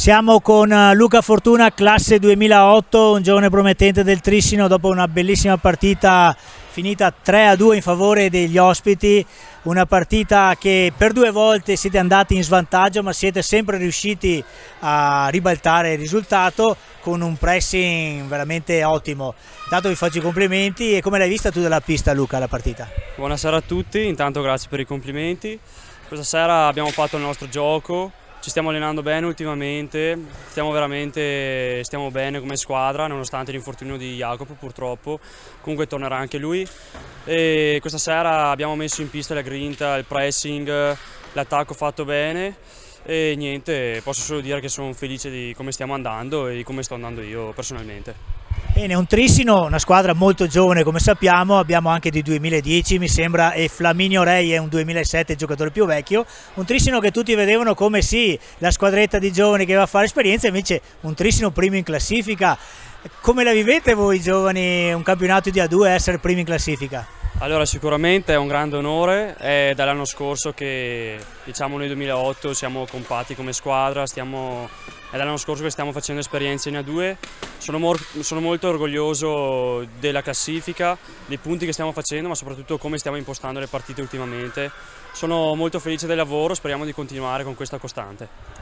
Siamo con Luca Fortuna, classe 2008, un giovane promettente del Trissino dopo una bellissima partita finita 3-2 in favore degli ospiti, una partita che per due volte siete andati in svantaggio ma siete sempre riusciti a ribaltare il risultato con un pressing veramente ottimo. Intanto vi faccio i complimenti. E come l'hai vista tu dalla pista, Luca, la partita? Buonasera a tutti, intanto grazie per i complimenti. Questa sera abbiamo fatto il nostro gioco, ci stiamo allenando bene ultimamente, stiamo bene come squadra nonostante l'infortunio di Jacopo purtroppo, comunque tornerà anche lui e questa sera abbiamo messo in pista la grinta, il pressing, l'attacco fatto bene e niente, posso solo dire che sono felice di come stiamo andando e di come sto andando io personalmente. Bene, un Trissino, una squadra molto giovane come sappiamo, abbiamo anche di 2010 mi sembra, e Flaminio Rei è un 2007, il giocatore più vecchio, un Trissino che tutti vedevano come sì, la squadretta di giovani che va a fare esperienza, invece un Trissino primo in classifica. Come la vivete voi giovani, un campionato di A2, essere primi in classifica? Allora sicuramente è un grande onore, è dall'anno scorso che diciamo noi 2008 siamo compatti come squadra, è dall'anno scorso che stiamo facendo esperienze in A2, sono molto orgoglioso della classifica, dei punti che stiamo facendo ma soprattutto come stiamo impostando le partite ultimamente, sono molto felice del lavoro, speriamo di continuare con questa costante.